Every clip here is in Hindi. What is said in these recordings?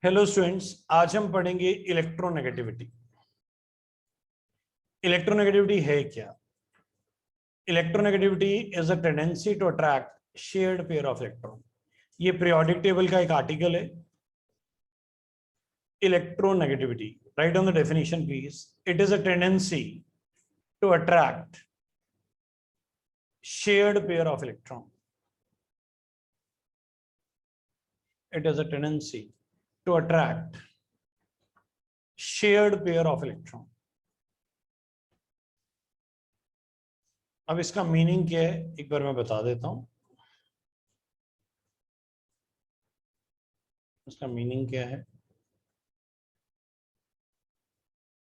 हेलो स्टूडेंट्स, आज हम पढ़ेंगे इलेक्ट्रोनेगेटिविटी। इलेक्ट्रोनेगेटिविटी है क्या? Electronegativity is a tendency to attract shared pair of electron. ये पीरियोडिक टेबल का एक आर्टिकल है। Electronegativity, write on the definition please. It is a tendency to attract shared pair of electron. It is a tendency to attract shared pair of electron. अब इसका मीनिंग क्या है एक बार मैं बता देता हूं। इसका मीनिंग क्या है?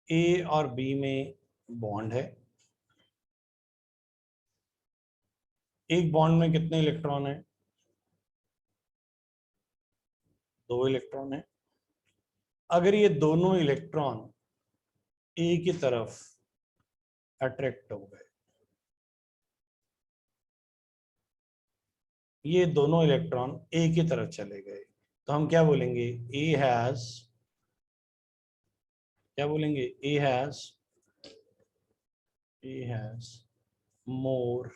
ए और बी में बॉन्ड है। एक बॉन्ड में कितने इलेक्ट्रॉन है? 2 इलेक्ट्रॉन है। अगर ये दोनों इलेक्ट्रॉन ए की तरफ अट्रैक्ट हो गए, ये दोनों इलेक्ट्रॉन ए की तरफ चले गए, तो हम क्या बोलेंगे? ए हैज, क्या बोलेंगे? A has more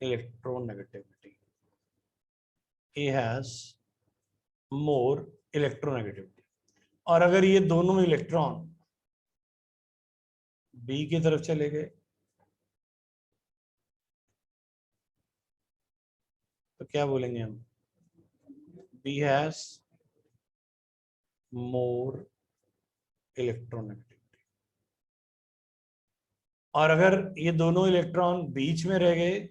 electronegativity. A has more electronegativity. और अगर ये दोनों इलेक्ट्रॉन बी की तरफ चले गए तो क्या बोलेंगे हम? B has more electronegativity. और अगर ये दोनों इलेक्ट्रॉन बीच में रह गए,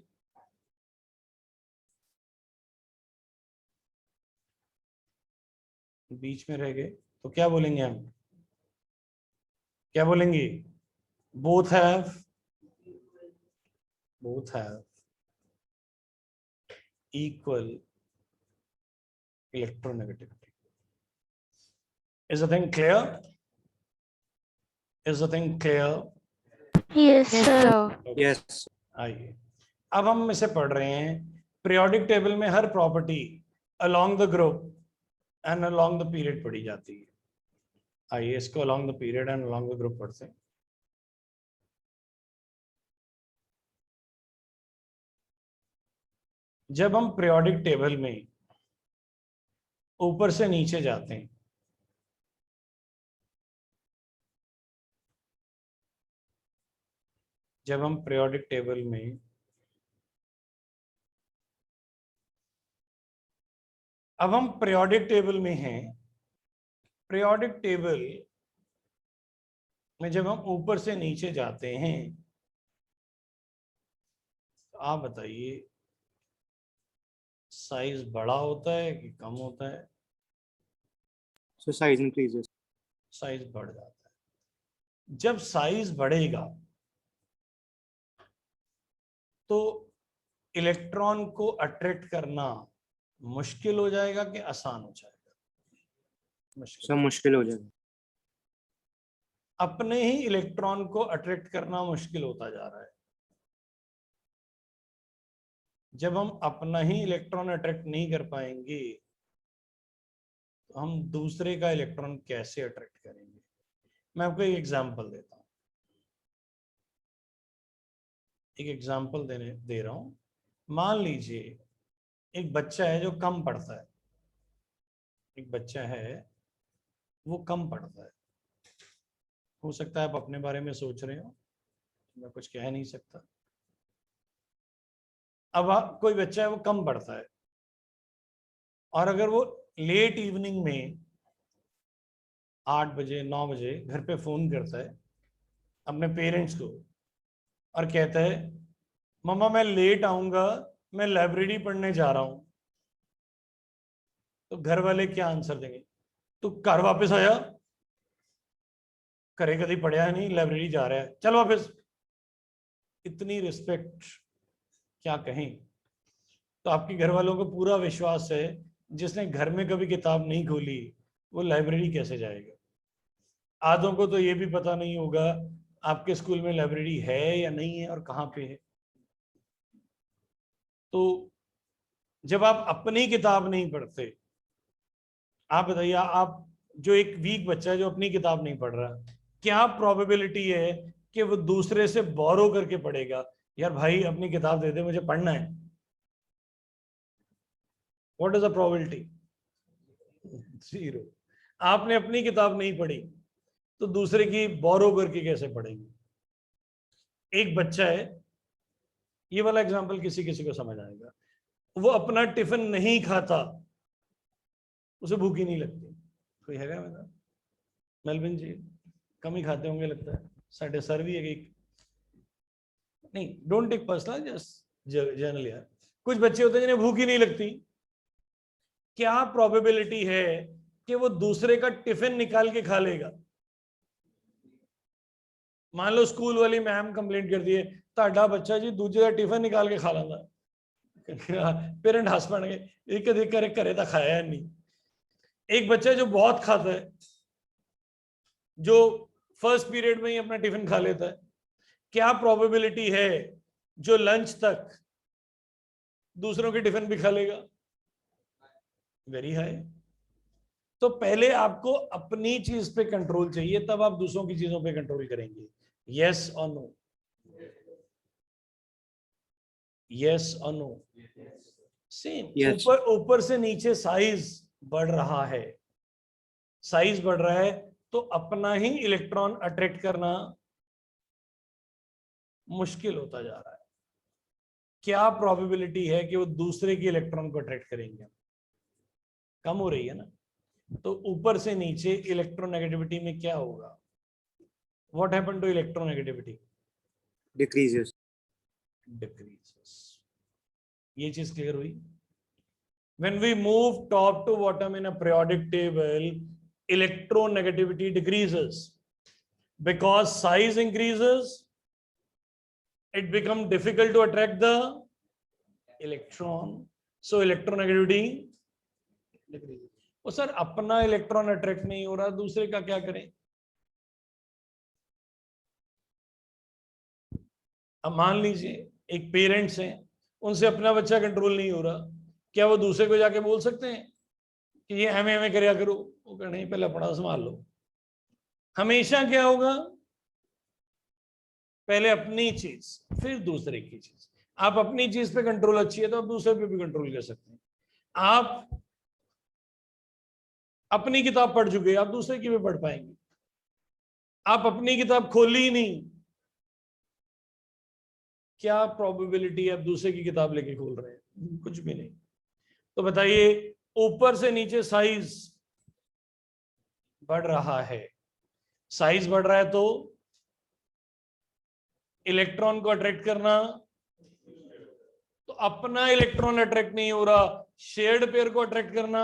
बीच में रह गए तो क्या बोलेंगे हम? क्या बोलेंगे? Both have equal electronegativity. Is the thing clear? Yes, sir. Yes. आइए, अब हम इसे पढ़ रहे हैं। पीरियोडिक टेबल में हर property along the group and along the period पढ़ी जाती है। आइए इसको along the period and along the group पढ़ते हैं। जब हम पीरियोडिक टेबल में ऊपर से नीचे जाते हैं, जब हम पीरियोडिक टेबल में अब हम पीरियोडिक टेबल में हैं। पीरियोडिक टेबल में जब हम ऊपर से नीचे जाते हैं, तो आप बताइए साइज बड़ा होता है कि कम होता है? So size increases. साइज बढ़ जाता है। जब साइज बढ़ेगा तो इलेक्ट्रॉन को अट्रैक्ट करना मुश्किल हो जाएगा कि आसान हो जाएगा? So मुश्किल हो जाएगा। अपने ही इलेक्ट्रॉन को अट्रैक्ट करना मुश्किल होता जा रहा है। जब हम अपना ही इलेक्ट्रॉन अट्रैक्ट नहीं कर पाएंगे तो हम दूसरे का इलेक्ट्रॉन कैसे अट्रैक्ट करेंगे? मैं आपको एक एग्जांपल देता हूं। एक एग्जांपल दे रहा हूं। मान लीजिए एक बच्चा है जो कम पढ़ता है। एक बच्चा है वो कम पढ़ता है। हो सकता है आप अपने बारे में सोच रहे हो, मैं कुछ कह नहीं सकता। अब कोई बच्चा है वो कम पढ़ता है और अगर वो लेट इवनिंग में 8 बजे 9 बजे घर पे फोन करता है अपने पेरेंट्स को और कहता है मम्मा मैं लेट आऊंगा, मैं लाइब्रेरी पढ़ने जा रहा हूं, तो घर वाले क्या आंसर देंगे? तू घर वापस आया, घरे कभी पढ़िया नहीं, लाइब्रेरी जा रहा है, चल वापस। इतनी रिस्पेक्ट क्या कहें। तो आपके घर वालों को पूरा विश्वास है जिसने घर में कभी किताब नहीं खोली वो लाइब्रेरी कैसे जाएगा। आधों को तो ये भी पता नहीं होगा आपके स्कूल में लाइब्रेरी है या नहीं है और कहाँ पे है। तो जब आप अपनी किताब नहीं पढ़ते, आप बताइए, आप जो एक वीक बच्चा है जो अपनी किताब नहीं पढ़ रहा, क्या प्रोबेबिलिटी है कि वो दूसरे से बोरो करके पढ़ेगा? यार भाई अपनी किताब दे दे, मुझे पढ़ना है। What is the probability? 0। आपने अपनी किताब नहीं पढ़ी तो दूसरे की बोरो करके कैसे पढ़ेंगे? एक बच्चा है, ये वाला एग्जांपल किसी किसी को समझ आएगा, वो अपना टिफिन नहीं खाता, उसे भूख ही नहीं लगती। कोई हैगा मेरा? मेलविन जी कम ही खाते होंगे लगता है, साढ़े सर भी है कि नहीं, don't take personal, just general यार। कुछ बच्चे होते हैं जिन्हें भूख ही नहीं लगती, क्या प्रोबेबिलिटी है कि वो दूसरे का टिफिन निकाल के खा लेगा? मान लो स्कूल वाली मैम कंप्लेंट करती है, ਤੁਹਾਡਾ ਬੱਚਾ ਜੀ ਦੂਜੇ ਦਾ ਟਿਫਨ ਨਿਕਾਲ ਕੇ ਖਾ ਲੈਂਦਾ। पेरेंट हंस पड़ेंगे, एक देख कर घरे तो खाया नहीं। एक बच्चा जो बहुत खाता है, जो फर्स्ट पीरियड में ही अपना टिफिन खा लेता है, क्या प्रोबेबिलिटी है जो लंच तक दूसरों के टिफिन भी खा लेगा? Very high. तो पहले आपको अपनी चीज पे कंट्रोल चाहिए, तब आप दूसरों की चीजों पे कंट्रोल करेंगे। यस और नो? यस और नो? सेम। Yes. ऊपर से नीचे साइज बढ़ रहा है, साइज बढ़ रहा है तो अपना ही इलेक्ट्रॉन अट्रैक्ट करना मुश्किल होता जा रहा है। क्या प्रोबेबिलिटी है कि वो दूसरे के इलेक्ट्रॉन को अट्रैक्ट करेंगे? कम हो रही है ना। तो ऊपर से नीचे इलेक्ट्रोनेगेटिविटी में क्या होगा? What happened to electronegativity? Decreases. Decreases. ये चीज क्लियर हुई? When we move top to bottom in a periodic table, electronegativity decreases. Because size increases, it becomes difficult to attract the electron. So electronegativity decreases. और सर अपना इलेक्ट्रॉन अट्रैक्ट नहीं हो रहा, दूसरे का क्या करें? अब मान लीजिए एक पेरेंट्स हैं, उनसे अपना बच्चा कंट्रोल नहीं हो रहा, क्या वो दूसरे को जाके बोल सकते हैं कि ये हमें हमें करया करो? वो कह नहीं, पहले अपना संभाल लो। हमेशा क्या होगा? पहले अपनी चीज फिर दूसरे की चीज। आप अपनी चीज पे कंट्रोल अच्छी है तो आप दूसरे पे भी कंट्रोल कर सकते हैं। आप अपनी किताब पढ़ चुके, आप दूसरे की भी पढ़ पाएंगे। आप अपनी किताब खोली ही नहीं, क्या प्रोबेबिलिटी है आप दूसरे की किताब लेके खोल रहे हैं? कुछ भी नहीं। तो बताइए, ऊपर से नीचे साइज बढ़ रहा है, साइज बढ़ रहा है तो इलेक्ट्रॉन को अट्रैक्ट करना, तो अपना इलेक्ट्रॉन अट्रैक्ट नहीं हो रहा, शेयर्ड पेयर को अट्रैक्ट करना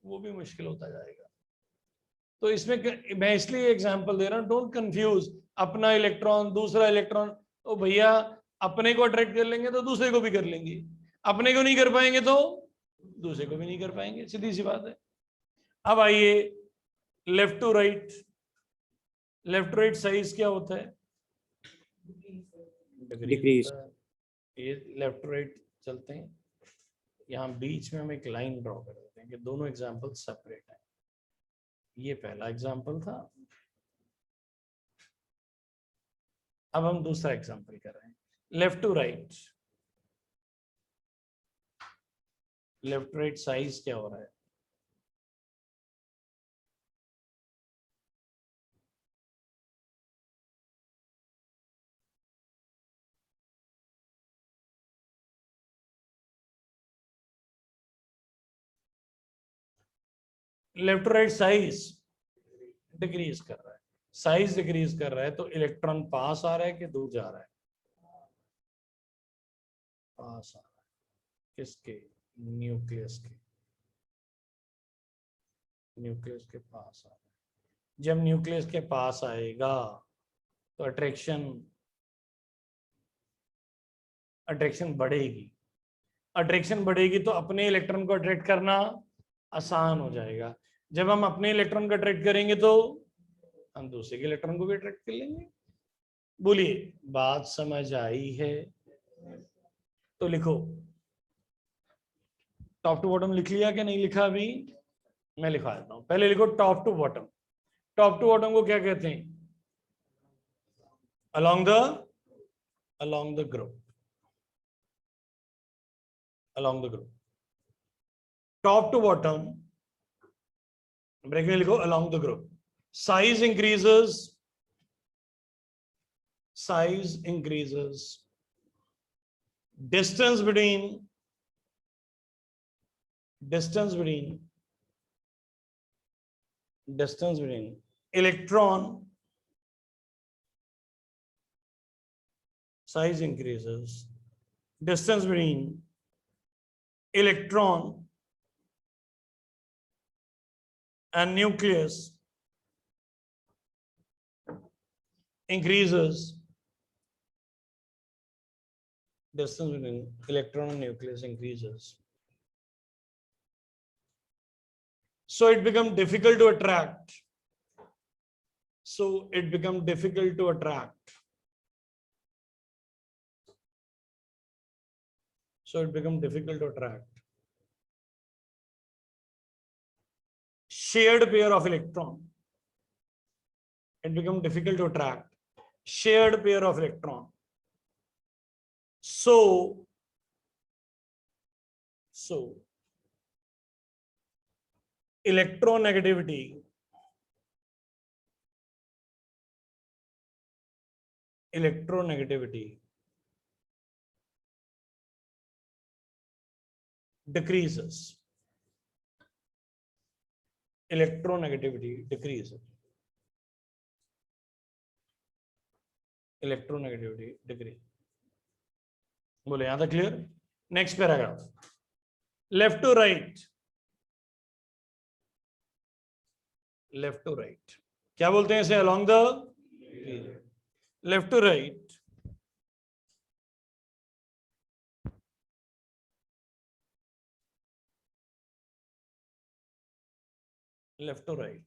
वो भी मुश्किल होता जाएगा। तो इसमें मैं इसलिए एग्जांपल दे रहा हूं, डोंट कंफ्यूज अपना इलेक्ट्रॉन दूसरा इलेक्ट्रॉन। तो भैया अपने को अट्रैक्ट कर लेंगे तो दूसरे को भी कर लेंगे, अपने को नहीं कर पाएंगे तो दूसरे को भी नहीं कर पाएंगे, सीधी सी बात है। अब आइए left to right. Left to right size क्या होता है? Decrease. ये लेफ्ट टू राइट चलते हैं, यहाँ बीच में हम एक लाइन ड्रॉ कर देते हैं कि दोनों एग्जाम्पल सेपरेट है। ये पहला एग्जाम्पल था, अब हम दूसरा एग्जाम्पल कर रहे हैं। Left to right, left right size क्या हो रहा है? लेफ्ट राइट साइज डिक्रीज कर रहा है, साइज डिक्रीज कर रहा है तो इलेक्ट्रॉन पास आ रहा है कि दूर जा रहा है? पास आ रहा है। किसके? न्यूक्लियस के, न्यूक्लियस के पास आ रहा है। जब न्यूक्लियस के पास आएगा तो अट्रैक्शन बढ़ेगी, अट्रैक्शन बढ़ेगी तो अपने इलेक्ट्रॉन को अट्रैक्ट करना आसान हो जाएगा। जब हम अपने इलेक्ट्रॉन को अट्रैक्ट करेंगे तो हम दूसरे के इलेक्ट्रॉन को भी अट्रैक्ट कर लेंगे। बोलिए बात समझ आई है? तो लिखो, टॉप टू बॉटम लिख लिया कि नहीं लिखा अभी? मैं लिखा देता हूं, पहले लिखो top to bottom. Top to bottom को क्या कहते हैं? along the group, along the group, top to bottom, break में लिखो along the group. Size increases, distance between electron, size increases, distance between electron and nucleus increases, distance between electron and nucleus increases. So it becomes difficult to attract. So it becomes difficult to attract. So it becomes difficult to attract. Shared pair of electron. It becomes difficult to attract. Shared pair of electron. So electronegativity decreases. Electronegativity decreases. Electronegativity decrease. बोले यहां तक clear? Next paragraph, left to right. Left to right क्या बोलते हैं इसे? Along the left to right. Left to right.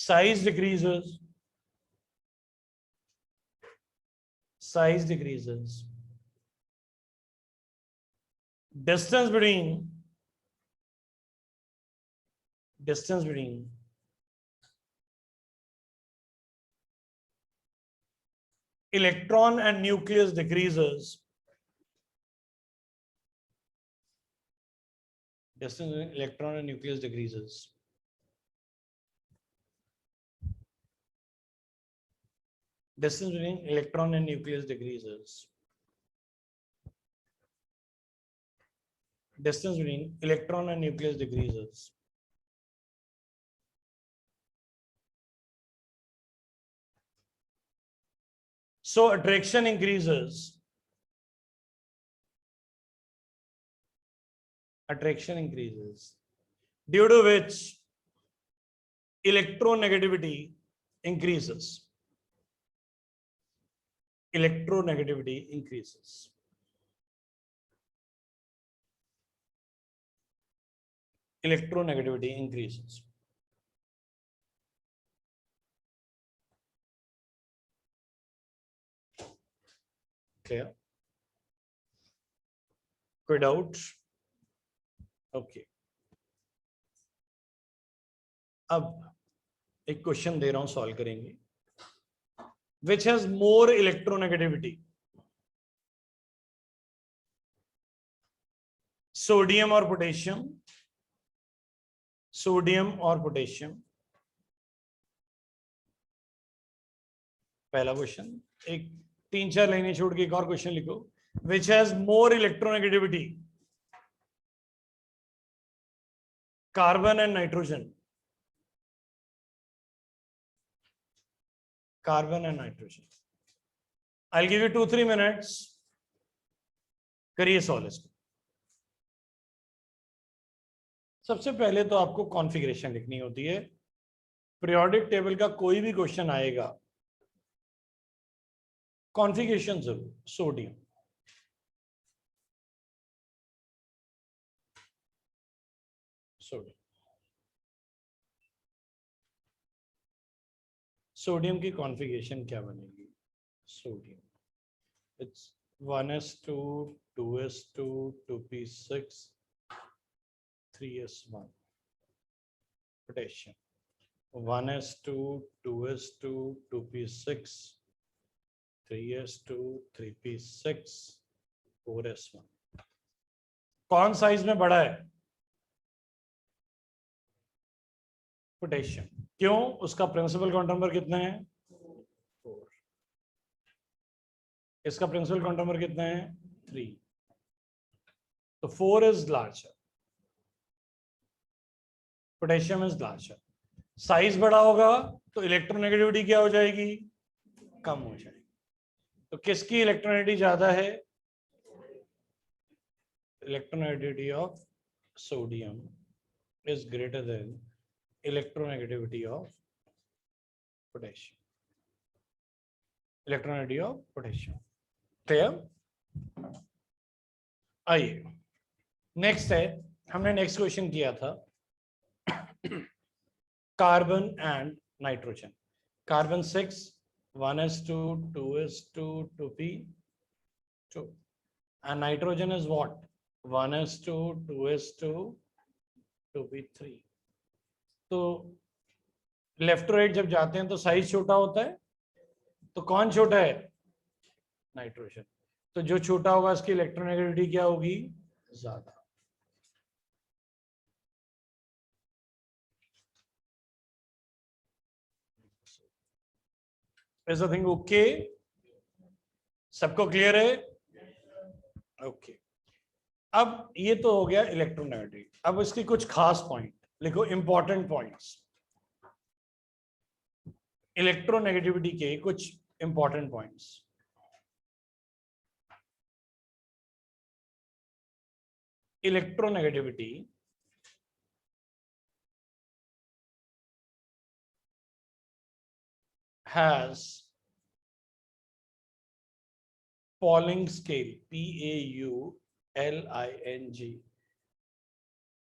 Size decreases. Size decreases. Distance between electron and nucleus decreases. Distance between electron and nucleus decreases. Distance between electron and nucleus decreases. Distance between electron and nucleus decreases. So attraction increases. Attraction increases, due to which electronegativity increases. Electronegativity increases. Electronegativity increases. Clear? कोई डाउट? ओके. अब एक क्वेश्चन दे रहा हूं, सॉल्व करेंगे. Which has more electronegativity? Sodium or potassium? Sodium or potassium? पहला क्वेश्चन. एक 3-4 लाइनें छोड़ के एक और क्वेश्चन लिखो. Which has more electronegativity? Carbon and nitrogen. Carbon and nitrogen. I'll give you 2-3 minutes. करिए सॉल्व इसको. सबसे पहले तो आपको कॉन्फ़िगरेशन लिखनी होती है. पीरियोडिक टेबल का कोई भी क्वेश्चन आएगा, कॉन्फ़िगरेशन जरूर. सोडियम, सोडियम की कॉन्फ़िगरेशन क्या बनेगी? Sodium, it's 1s2, 2s2, 2p6, 3s1 potassium. 1s2, 2s2, 2p6, 3s2, 3p6, 4s1. कौन साइज में बड़ा है? पोटेशियम. क्यों? उसका प्रिंसिपल क्वांटम नंबर कितना है? 4. इसका प्रिंसिपल क्वांटम नंबर कितना है? 3. तो 4 is larger. Potassium is larger. Size बड़ा होगा तो इलेक्ट्रोनेगेटिविटी क्या हो जाएगी? कम हो जाएगी. तो किसकी इलेक्ट्रोनेगेटिविटी ज्यादा है? Electronegativity of sodium is greater than electronegativity of potassium. Electronegativity of potassium. Clear? आइए नेक्स्ट है. हमने नेक्स्ट क्वेश्चन किया था carbon and nitrogen. Carbon 6, 1s2, 2s2, 2p2, and nitrogen is what? 1s2, 2s2, 2p3. तो लेफ्ट राइट जब जाते हैं तो साइज छोटा होता है. तो कौन छोटा है? नाइट्रोजन. तो जो छोटा होगा उसकी इलेक्ट्रोनेगेटिविटी क्या होगी? ज्यादा. Is the thing okay? सबको क्लियर है? ओके. अब ये तो हो गया इलेक्ट्रोनेगेटिविटी. अब इसकी कुछ खास पॉइंट लिखो, इंपॉर्टेंट पॉइंट्स. इलेक्ट्रोनेगेटिविटी के कुछ important points. Electronegativity has Pauling scale, Pauling,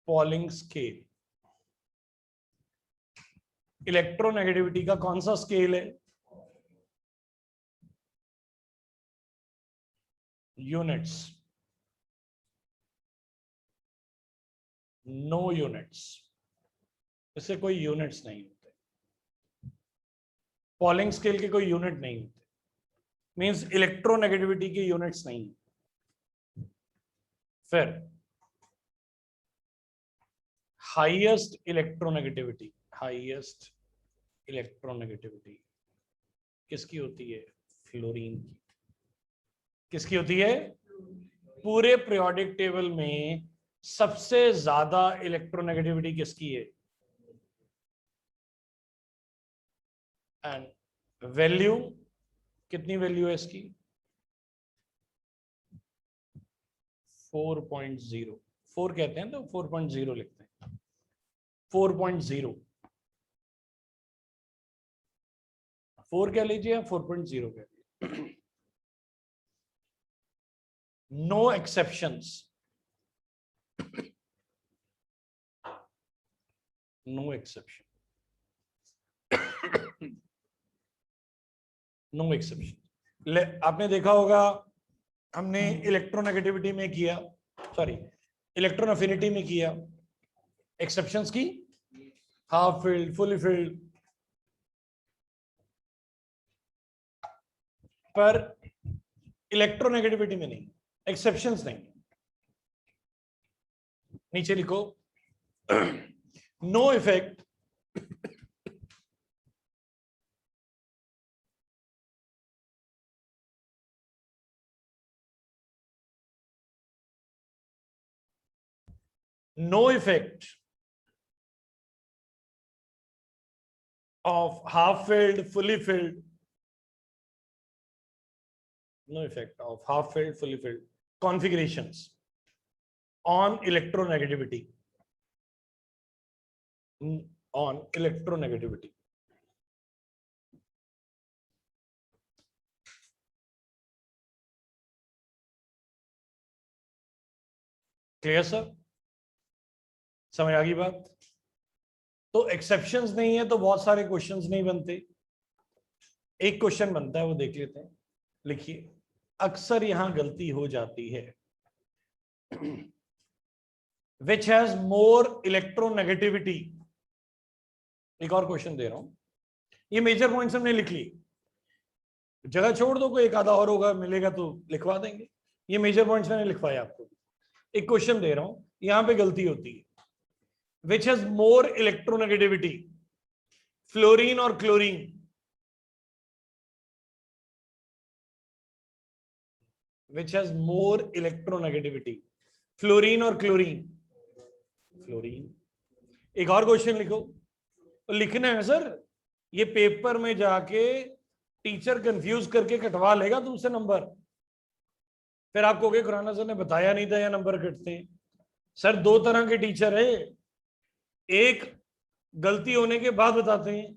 Pauling scale. Electronegativity का कौन सा स्केल है? यूनिट्स. No units. इससे कोई यूनिट्स नहीं होते. पॉलिंग स्केल के कोई यूनिट नहीं होते. मींस इलेक्ट्रोनेगेटिविटी की यूनिट्स नहीं. फिर हाईएस्ट इलेक्ट्रोनेगेटिविटी. हाईएस्ट इलेक्ट्रोनेगेटिविटी किसकी होती है? फ्लोरीन की. किसकी होती है? पूरे पीरियोडिक टेबल में सबसे ज्यादा इलेक्ट्रोनेगेटिविटी किसकी है? एंड वैल्यू कितनी वैल्यू है इसकी? 4.0. 4 कहते हैं तो 4.0 लिखते हैं. 4.0. 4 कह लीजिए या 4.0 कह लीजिए. No exceptions. No exception. No exception. आपने देखा होगा हमने इलेक्ट्रोनेगेटिविटी में किया, सॉरी इलेक्ट्रॉन अफिनिटी में किया एक्सेप्शंस की. Half filled, fully filled. पर इलेक्ट्रोनेगेटिविटी में नहीं, एक्सेप्शंस नहीं. नीचे लिखो no effect no effect of half filled, fully filled. No effect of half filled, fully filled configurations on electronegativity. On electronegativity. Clear sir? समझ आ गई बात? तो एक्सेप्शंस नहीं है तो बहुत सारे क्वेश्चंस नहीं बनते. एक क्वेश्चन बनता है वो देख लेते हैं. लिखिए अक्सर यहां गलती हो जाती है। Which has more electronegativity. एक और क्वेश्चन दे रहा हूं, ये मेजर पॉइंट्स हमने लिख ली, जगह छोड़ दो, कोई एक आधा और होगा मिलेगा तो लिखवा देंगे। ये मेजर पॉइंट्स मैंने लिखवाया आपको। एक क्वेश्चन दे रहा हूं, यहां पे गलती होती है। Which has more electronegativity, fluorine और chlorine? Which has more electronegativity, fluorine और क्लोरीन? फ्लोरीन। एक और क्वेश्चन लिखो, तो लिखना है सर, ये पेपर में जाके टीचर कंफ्यूज करके कटवा लेगा तुमसे नंबर, फिर आप कहोगे खुराना सर ने बताया नहीं था या नंबर कटते हैं। सर दो तरह के टीचर है, एक गलती होने के बाद बताते हैं,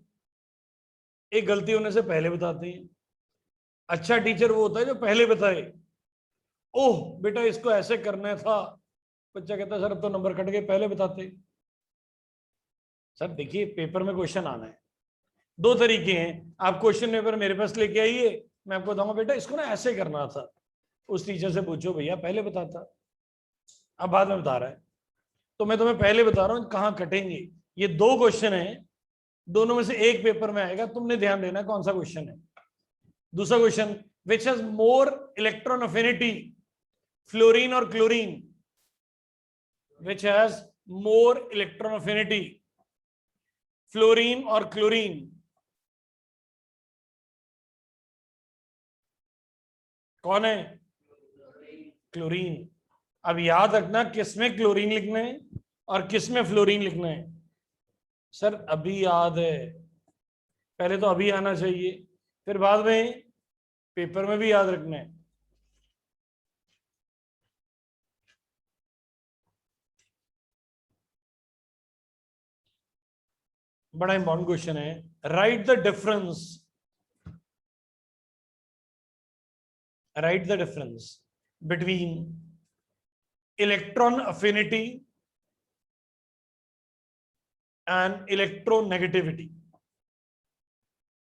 एक गलती होने से पहले बताते हैं। अच्छा टीचर वो होता है जो पहले बताए, ओह बेटा इसको ऐसे करना था, बच्चा कहता है सर अब तो नंबर कट गए, पहले बताते। सर देखिए पेपर में क्वेश्चन आना है, दो तरीके हैं, आप क्वेश्चन पेपर मेरे पास लेके आइए, मैं आपको बताऊंगा बेटा इसको ना ऐसे करना था, उस टीचर से पूछो भैया पहले बताता, अब बाद में बता रहा है। तो मैं तुम्हें पहले बता रहा हूं कहां कटेंगे। ये दो क्वेश्चन है, दोनों में से एक पेपर में आएगा, तुमने ध्यान देना कौन सा क्वेश्चन है। दूसरा question, which has more electron affinity, fluorine और chlorine? Which has more electron affinity, fluorine और क्लोरीन? कौन है? क्लोरीन। अब याद रखना किसमें क्लोरीन लिखना है और किसमें फ्लोरीन लिखना है। सर अभी याद है, पहले तो अभी आना चाहिए, फिर बाद में पेपर में भी याद रखना है। बड़ा इंपॉर्टेंट क्वेश्चन है, right the difference, right the difference between electron affinity and electronegativity.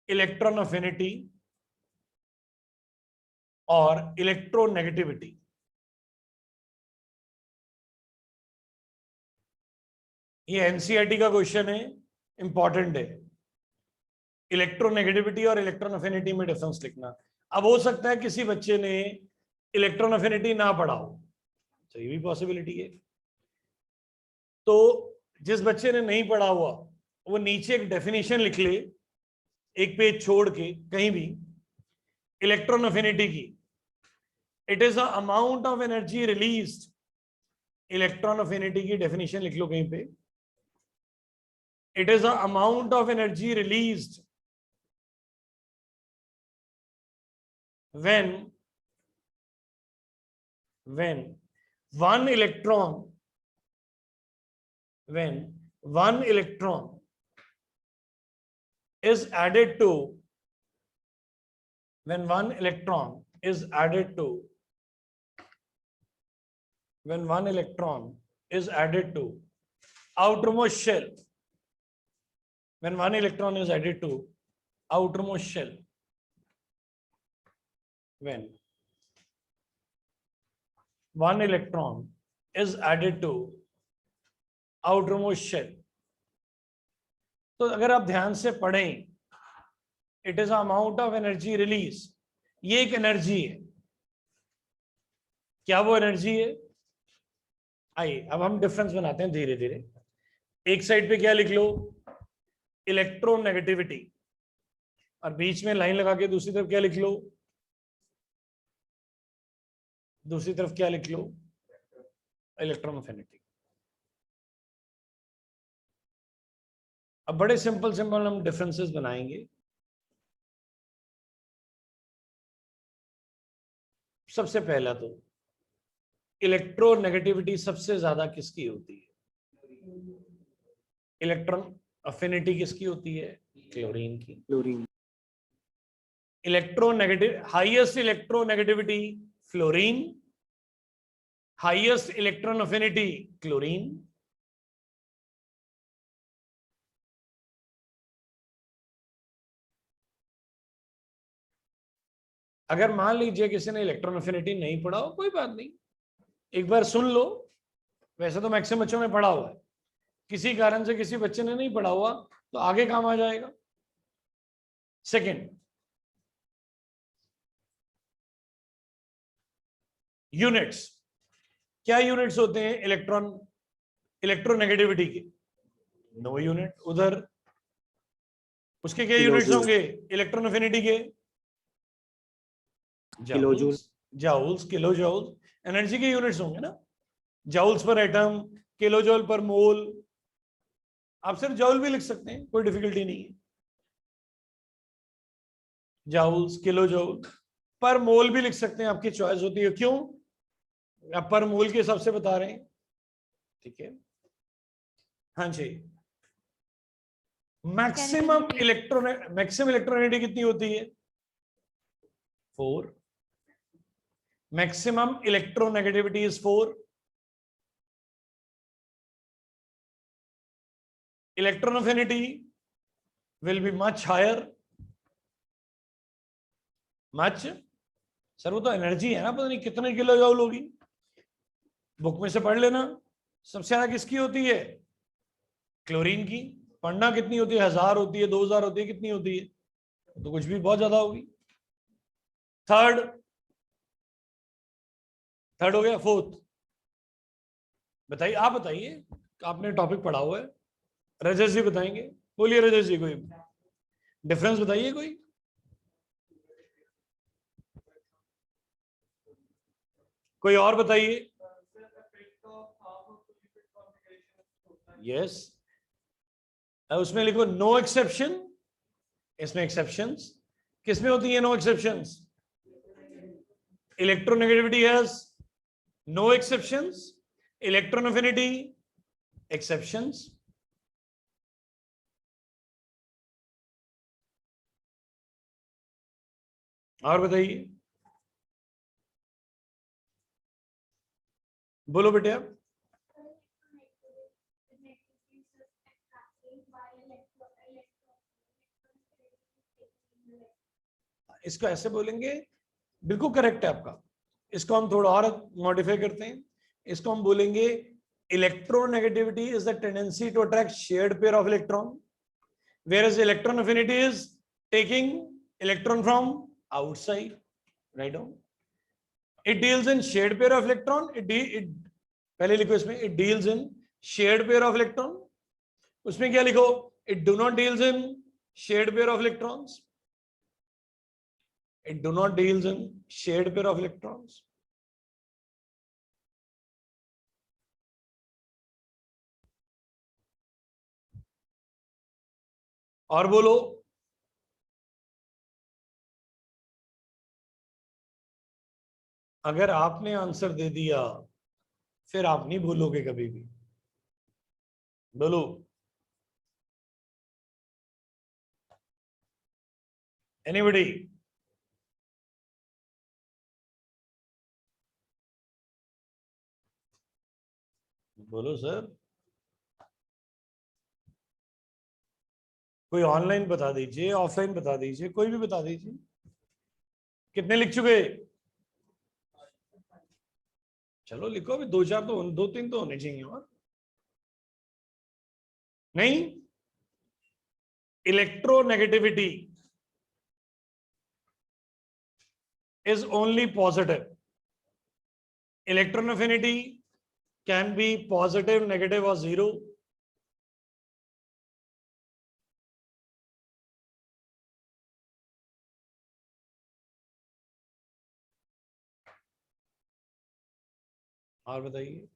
Electron affinity और इलेक्ट्रोनेगेटिविटी। ये एनसीईआरटी का क्वेश्चन है, इंपॉर्टेंट है। इलेक्ट्रोनेगेटिविटी और इलेक्ट्रॉन अफिनिटी में डिफरेंस लिखना। अब हो सकता है किसी बच्चे ने इलेक्ट्रॉन अफिनिटी ना पढ़ा हो, तो ये भी पॉसिबिलिटी है। तो जिस बच्चे ने नहीं पढ़ा हुआ वो नीचे एक डेफिनेशन लिख ले, एक पेज छोड़ के कहीं भी, इलेक्ट्रॉन अफिनिटी की। It is the amount of energy released. Electron affinity की डेफिनेशन लिख लो कहीं पे, it is the amount of energy released when one electron, when one electron is added to, when one electron is added to, when one electron is added to outermost shell, when one electron is added to outermost shell, when one electron is added to outermost shell, तो अगर आप ध्यान से पढ़ें, it is amount of energy release, ये एक एनर्जी है। क्या वो एनर्जी है? आइए अब हम डिफरेंस बनाते हैं धीरे धीरे। एक साइड पे क्या लिख लो, इलेक्ट्रोनेगेटिविटी, और बीच में लाइन लगा के दूसरी तरफ क्या लिख लो, दूसरी तरफ क्या लिख लो, इलेक्ट्रॉन अफिनिटी। अब बड़े सिंपल सिंपल हम डिफरेंसेस बनाएंगे। सबसे पहला तो इलेक्ट्रोनेगेटिविटी सबसे ज्यादा किसकी होती है? इलेक्ट्रॉन अफिनिटी किसकी होती है? क्लोरीन की। Chlorine. Electronegative, highest electronegativity fluorine, highest electron affinity chlorine. अगर मान लीजिए किसी ने इलेक्ट्रॉन एफिनिटी नहीं पढ़ा हो, कोई बात नहीं, एक बार सुन लो। वैसे तो मैक्सिमम बच्चों में पढ़ा हुआ है, किसी कारण से किसी बच्चे ने नहीं पढ़ा हुआ तो आगे काम आ जाएगा। Second, units. क्या यूनिट्स होते हैं इलेक्ट्रोनेगेटिविटी के? No unit. उधर उसके क्या यूनिट्स Kilojoule. होंगे इलेक्ट्रॉन एफिनिटी के? Kilojoule. Joules, kilo joules, energy के यूनिट्स होंगे ना, जाउल्स पर एटम, किलो जॉल पर मोल। आप सिर्फ जाउल भी लिख सकते हैं, कोई डिफिकल्टी नहीं है। जाउल्स, किलो जाउल, पर मोल भी लिख सकते हैं, आपकी चॉइस होती है। क्यों? आप पर मोल के हिसाब से बता रहे हैं, ठीक है। हाँ जी, मैक्सिमम इलेक्ट्रोनेगेटिविटी कितनी होती है? 4। Maximum electronegativity is 4। Electron affinity will be much higher. Much, sir वो तो एनर्जी है ना, पता नहीं कितने किलो जूल होगी, बुक में से पढ़ लेना। सबसे ज्यादा किसकी होती है? क्लोरीन की। पढ़ना कितनी होती है? 1000 होती है, 2000 होती है, कितनी होती है? तो कुछ भी बहुत ज्यादा होगी। थर्ड हो गया। फोर्थ बताइए, आप बताइए, आपने टॉपिक पढ़ा हुआ है, रजत जी बताएंगे। बोलिए रजत जी, कोई डिफरेंस बताइए कोई। कोई और बताइए। यस, उसमें लिखो नो एक्सेप्शन। इसमें एक्सेप्शंस किसमें होती है? No exceptions electronegativity has no exceptions, electron affinity exceptions. और बताइए, बोलो बेटा। इसको ऐसे बोलेंगे, बिल्कुल करेक्ट है आपका। इसको हम थोड़ा और मॉडिफाई करते हैं, इसको हम बोलेंगे electronegativity is the tendency to attract shared pair of electron, whereas electron affinity is taking electron from outside. Right on. It deals in shared pair of electron. पहले लिखो इसमें, it deals in shared pair of electron. उसमें क्या लिखो? It do not deals in shared pair of electrons. It do not deals in shared pair of electrons. और बोलो। अगर आपने आंसर दे दिया फिर आप नहीं भूलोगे कभी भी। बोलो। एनीबडी? बोलो सर। कोई ऑनलाइन बता दीजिए, ऑफलाइन बता दीजिए, कोई भी बता दीजिए। कितने लिख चुके? चलो लिखो, अभी 2-4 तो 2-3 तो होने चाहिए। और नहीं, electronegativity is only positive. Electron affinity can be positive, negative or zero. और बताइए।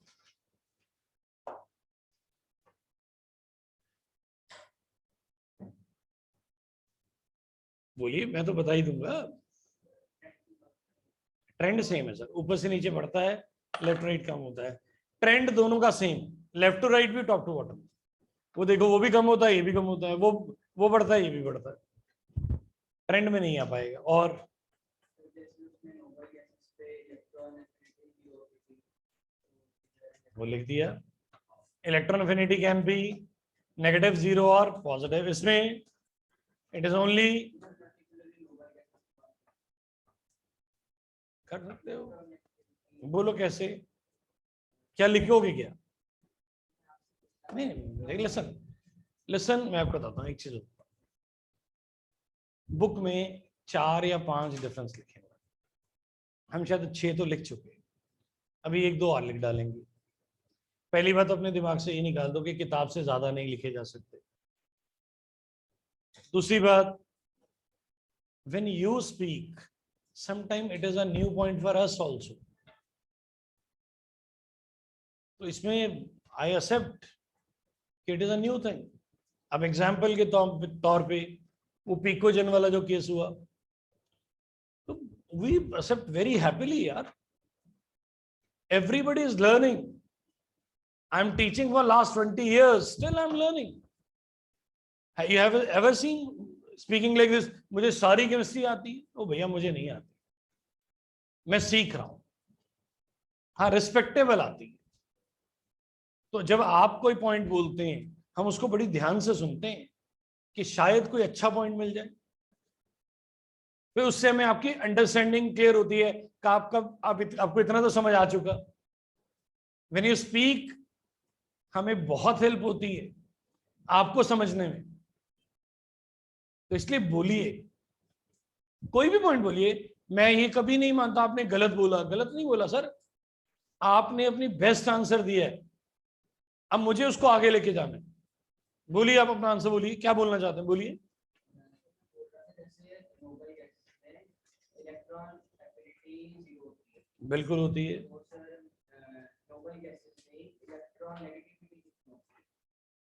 बोलिए, मैं तो बता ही दूंगा। ट्रेंड सेम है सर, ऊपर से नीचे बढ़ता है, लेफ्ट राइट कम होता है। ट्रेंड दोनों का सेम, लेफ्ट टू राइट भी, टॉप टू बॉटम। वो देखो, वो भी कम होता है, ये भी कम होता है, वो बढ़ता है, ये भी बढ़ता है। ट्रेंड में नहीं आ पाएगा। और वो लिख दिया, electron affinity can be negative, 0 और पॉजिटिव। इसमें इट इज ओनली कर सकते हो, बोलो कैसे, क्या लिखोगे क्या? नहीं, लिसन लिसन, मैं आपको बताता हूँ एक चीज। बुक में 4 या 5 डिफरेंस लिखे हुए, हम शायद 6 तो लिख चुके हैं, अभी 1-2 और लिख डालेंगे। पहली बात अपने दिमाग से ये निकाल दो कि किताब से ज्यादा नहीं लिखे जा सकते। दूसरी बात, when you speak, sometime it is a new point for us also. तो इसमें I accept कि it is a new thing. अब एग्जाम्पल के तौर पे वो पिकोजन वाला जो केस हुआ, तो we accept very happily यार. Everybody is learning. I'm teaching for last 20 years, still I'm learning. You have ever seen speaking like this? मुझे सारी केमिस्ट्री आती है, ओ भैया मुझे नहीं आती, मैं सीख रहा हूं। हाँ, रिस्पेक्टेबल आती है। तो जब आप कोई पॉइंट बोलते हैं, हम उसको बड़ी ध्यान से सुनते हैं कि शायद कोई अच्छा पॉइंट मिल जाए, फिर उससे हमें आपकी अंडरस्टैंडिंग क्लियर होती है कि आपको इतना तो समझ आ चुका। व्हेन यू स्पीक, हमें बहुत हेल्प होती है आपको समझने में। तो इसलिए बोलिए, कोई भी पॉइंट बोलिए। मैं ये कभी नहीं मानता आपने गलत बोला, गलत नहीं बोला सर, आपने अपनी बेस्ट आंसर दिया है, अब मुझे उसको आगे लेके जाना है। बोलिए, आप अपना आंसर बोलिए, क्या बोलना चाहते हैं, बोलिए। बिल्कुल होती है,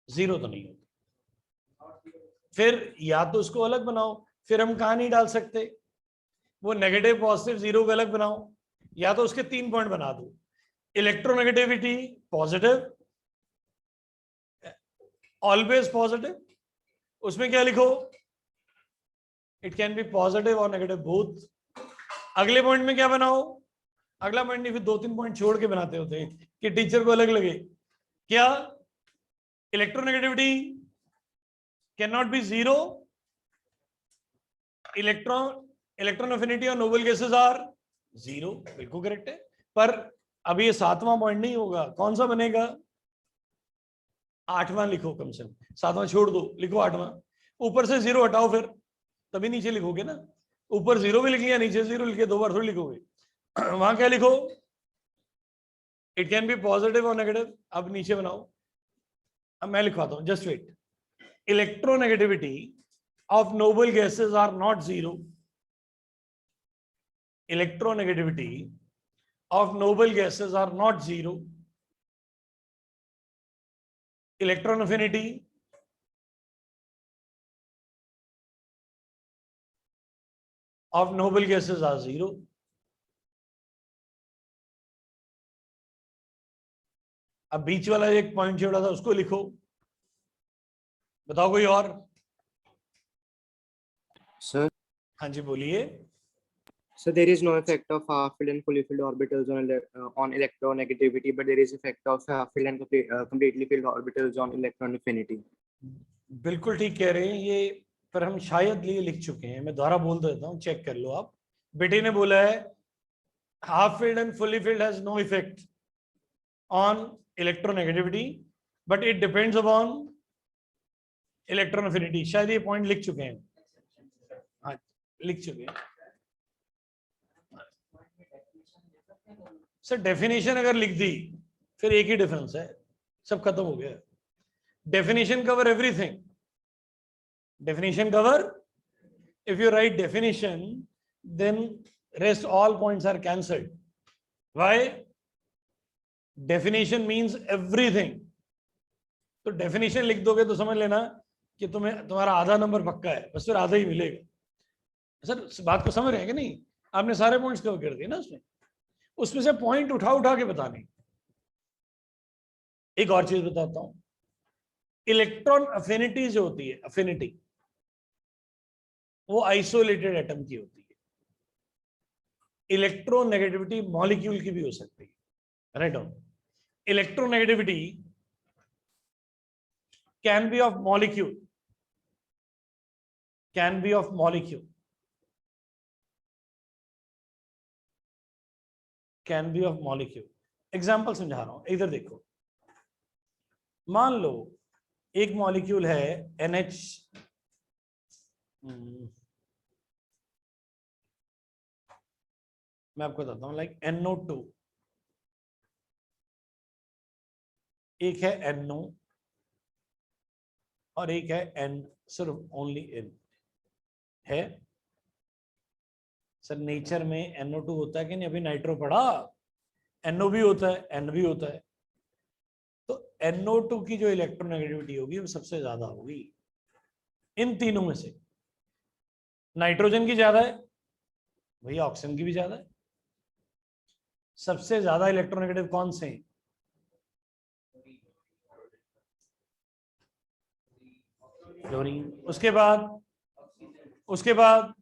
जीरो तो नहीं होती। फिर या तो उसको अलग बनाओ, फिर हम कहां नहीं डाल सकते, वो नेगेटिव पॉजिटिव जीरो को अलग बनाओ, या तो उसके 3 पॉइंट बना दो। इलेक्ट्रोनेगेटिविटी पॉजिटिव, ऑलवेज पॉजिटिव, उसमें क्या लिखो, इट कैन बी पॉजिटिव और नेगेटिव बोथ। अगले पॉइंट में क्या बनाओ, अगला पॉइंट नहीं, फिर 2-3 पॉइंट छोड़ के बनाते होते हैं कि टीचर को अलग लगे। क्या, electronegativity can not be zero, electron affinity और नोबल गैसेस आर जीरो, बिल्कुल करेक्ट है। पर अभी ये 7वां पॉइंट नहीं होगा, कौन सा बनेगा, 8वां लिखो, कम से कम 7वां छोड़ दो, लिखो 8वां। ऊपर से जीरो हटाओ, फिर तभी नीचे लिखोगे ना। ऊपर जीरो भी लिख लिया, नीचे जीरो लिखे, 2 बार थोड़ी लिखोगे। वहां क्या लिखो, इट कैन बी पॉजिटिव और नेगेटिव। अब नीचे बनाओ, अब मैं लिखवाता हूं, just wait. Electronegativity of noble gases are not zero. Electronegativity of noble gases are not zero. Electron affinity of noble gases are zero. अब बीच वाला एक पॉइंट छोड़ा था, उसको लिखो, बताओ कोई और। Sir, हाँ जी, बोलिए। so there is no effect of half-filled and fully filled orbitals on electronegativity, but there is effect of half-filled and completely filled orbitals on electron affinity. बिल्कुल ठीक कह रहे हैं ये, पर हम शायद ये लिख चुके हैं, मैं दोबारा बोल देता हूँ, चेक कर लो आप। बेटे ने बोला है half filled and fully filled has no effect on electronegativity, but it depends upon electron affinity. शायद ये पॉइंट लिख चुके हैं, हाँ लिख चुके हैं सर। डेफिनेशन अगर लिख दी फिर एक ही डिफरेंस है, सब खत्म हो गया। Definition cover everything, definition cover. If you write definition, then rest all points are cancelled. Why? Definition means everything. तो definition लिख दोगे तो समझ लेना कि तुम्हारा आधा नंबर पक्का है, बस फिर आधा ही मिलेगा। सर बात को समझ रहे हैं कि नहीं, आपने सारे पॉइंट्स कवर कर दिए ना उसमें से पॉइंट उठा उठा के बताने। एक और चीज बताता हूं, इलेक्ट्रॉन अफिनिटी जो होती है, अफिनिटी वो आइसोलेटेड एटम की होती है। इलेक्ट्रोनेगेटिविटी मॉलिक्यूल की भी हो सकती है, right on. Electronegativity can be of molecule, can be of molecule, can be of molecule. Example समझा रहा हूं, इधर देखो, मान लो एक मॉलिक्यूल है NH, मैं आपको बताता हूं, लाइक NO2, एक है NO और एक है N, सिर्फ ओनली N है। सर नेचर में NO2 होता है कि नहीं? अभी नाइट्रो पढ़ा, NO भी होता है, N भी होता है। तो NO2 की जो इलेक्ट्रोनेगेटिविटी होगी वो सबसे ज्यादा होगी इन तीनों में से। नाइट्रोजन की ज्यादा है, भैया ऑक्सीजन की भी ज्यादा है। सबसे ज्यादा इलेक्ट्रोनेगेटिव कौन से हैं? क्लोरीन। उसके बाद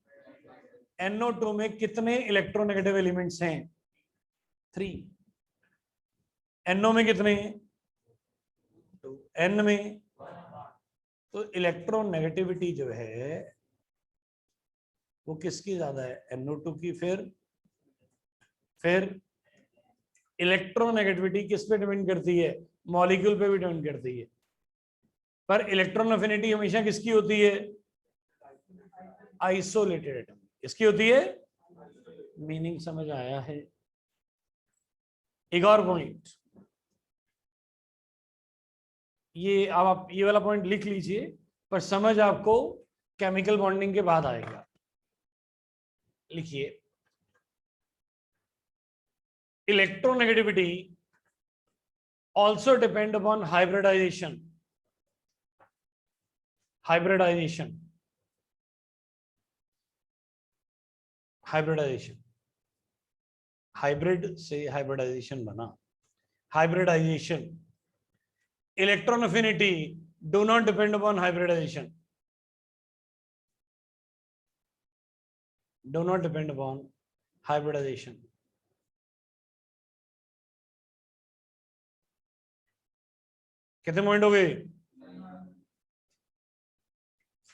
NO2 में कितने इलेक्ट्रोनेगेटिव एलिमेंट्स हैं? 3। NO में कितने हैं? 2। N में, तो इलेक्ट्रोनेगेटिविटी जो है वो किसकी ज्यादा है? NO2 की। फिर इलेक्ट्रोनेगेटिविटी किस पे डिपेंड करती है? मॉलिक्यूल पे भी डिपेंड करती है। पर इलेक्ट्रॉन अफिनिटी हमेशा किसकी होती है? आइसोलेटेड एटम इसकी होती है। मीनिंग समझ आया है? एक और पॉइंट, ये अब आप ये वाला पॉइंट लिख लीजिए, पर समझ आपको केमिकल बॉन्डिंग के बाद आएगा। लिखिए, electronegativity also depend upon hybridization hybrid से हाइब्रिडाइजेशन बना। Hybridization, electron affinity do not depend upon hybridization, do not depend upon hybridization। कितने पॉइंट हो गए?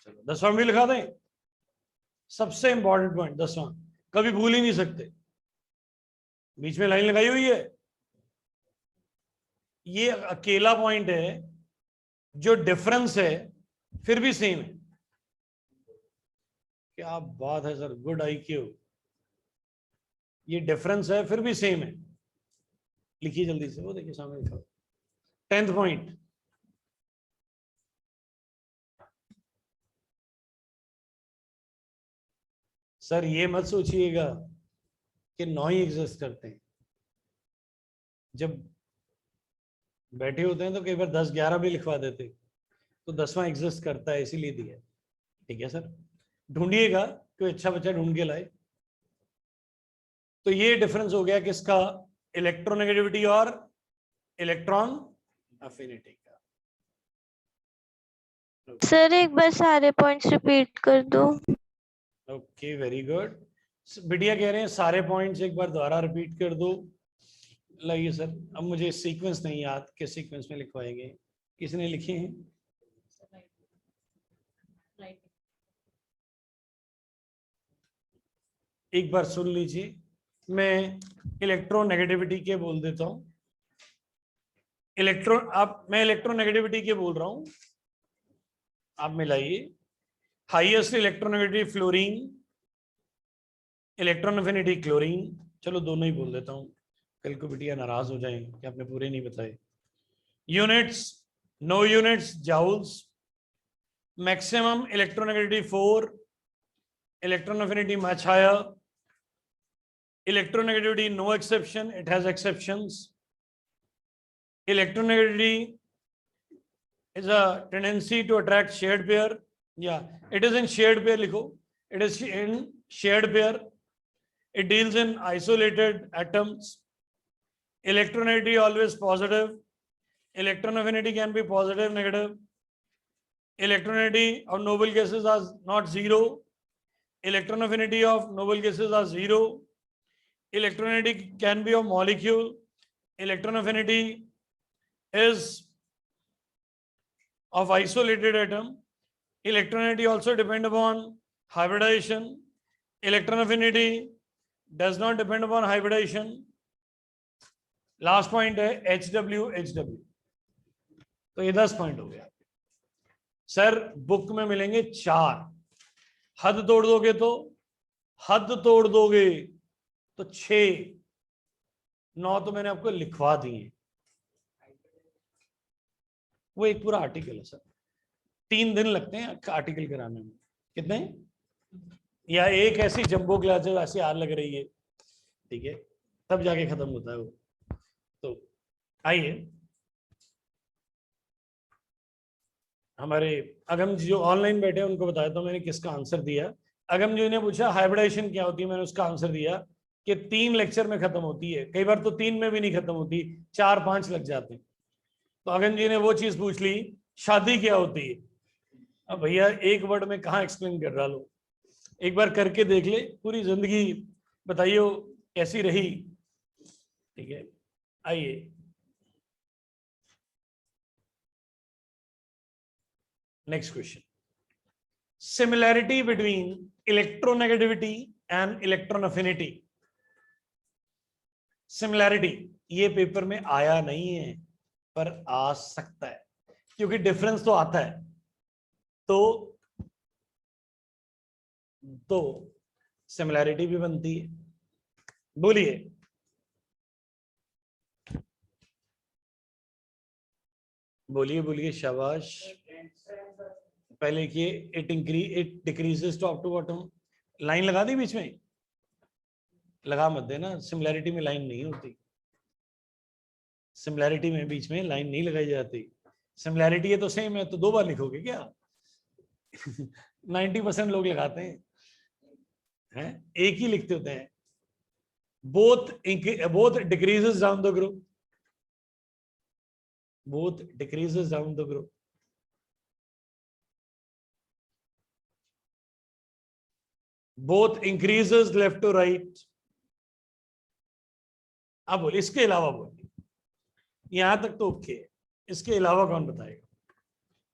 चलो 10वां भी लिखा दें। सबसे इंपॉर्टेंट पॉइंट 10वां, कभी भूल ही नहीं सकते, बीच में लाइन लगाई हुई है। ये अकेला पॉइंट है जो डिफरेंस है फिर भी सेम है। क्या बात है सर, गुड IQ। ये डिफरेंस है फिर भी सेम है। लिखिए जल्दी से, वो देखिए सामने लिखा 10th पॉइंट। सर ये मत सोचिएगा कि 9 ही एग्जिस्ट करते हैं। जब बैठे होते हैं तो कई बार 10-11 भी लिखवा देते, तो 10वां एग्जिस्ट करता है इसीलिए दिया। ठीक है सर, ढूंढिएगा, कोई अच्छा बच्चा ढूंढ के लाए। तो ये डिफरेंस हो गया किसका? इलेक्ट्रोनेगेटिविटी और इलेक्ट्रॉन अफिनिटी का। सर एक बार सारे पॉइंट्स रिपीट कर दो। Okay, very good. बिटिया कह रहे हैं सारे पॉइंट्स एक बार दोबारा रिपीट कर दो। लाइए सर, अब मुझे सीक्वेंस नहीं याद, किस सीक्वेंस में लिखवाएंगे? किसने लिखे हैं? एक बार सुन लीजिए, मैं इलेक्ट्रोनेगेटिविटी के बोल देता हूं। मैं इलेक्ट्रोनेगेटिविटी के बोल रहा हूं, आप मिलाइए। Highest electronegativity fluorine, electron affinity chlorine. चलो दोनों ही बोल देता हूं, कल को बिटिया नाराज हो जाए कि आपने पूरे नहीं बताए। Units, no units, joules. Maximum electronegativity 4, electron affinity much higher. Electronegativity, no exception, it has exceptions. Electronegativity is a tendency to attract shared pair. Yeah, it is in shared pair, likho. It is in shared pair. It deals in isolated atoms. Electronegativity always positive. Electron affinity can be positive, negative. Electronegativity of noble gases are not zero. Electron affinity of noble gases are zero. Electronegativity can be of molecule. Electron affinity is of isolated atom. Electronegativity also depend upon hybridization. Electron affinity does not depend upon hybridization. Last point है HW HW, तो ये 10 पॉइंट हो गया। सर बुक में मिलेंगे 4, हद तोड़ दोगे तो 6, 9 तो मैंने आपको लिखवा दिए। वो एक पूरा आर्टिकल है सर, 3 दिन लगते हैं आर्टिकल कराने में। कितने? या एक ऐसी जंबो क्लास ऐसी आग लग रही है, ठीक है, तब जाके खत्म होता है वो। तो आइए, हमारे अगम जी जो ऑनलाइन बैठे हैं उनको बताया था मैंने किसका आंसर दिया। अगम जी ने पूछा हाइब्रिडाइजेशन क्या होती है, मैंने उसका आंसर दिया कि 3 लेक्चर में खत्म होती है, कई बार तो 3 में भी नहीं खत्म होती, 4-5 लग जाते हैं। तो अगम जी ने वो चीज पूछ ली, शादी क्या होती है। अब भैया एक वर्ड में कहाँ एक्सप्लेन कर रहा लो, एक बार करके देख ले, पूरी जिंदगी बताइए कैसी रही। ठीक है, आइए next question. Similarity between electronegativity and electron affinity. Similarity ये पेपर में आया नहीं है पर आ सकता है, क्योंकि डिफरेंस तो आता है। तो सिमिलैरिटी भी बनती है। बोलिए, बोलिए बोलिए, शाबाश। पहले लिखिए, it decreases top to bottom. Line लगा दी बीच में, लगा मत देना, सिमिलैरिटी में लाइन नहीं होती, सिमिलैरिटी में बीच में लाइन नहीं लगाई जाती। सिमिलैरिटी है तो सेम है, तो 2 बार लिखोगे क्या? 90% लोग लगाते हैं, एक ही लिखते होते हैं। Both decreases down the group, both decreases down the group. Both increases left to right. अब बोलिए, इसके अलावा बोलिए, यहां तक तो ओके, इसके अलावा कौन बताएगा?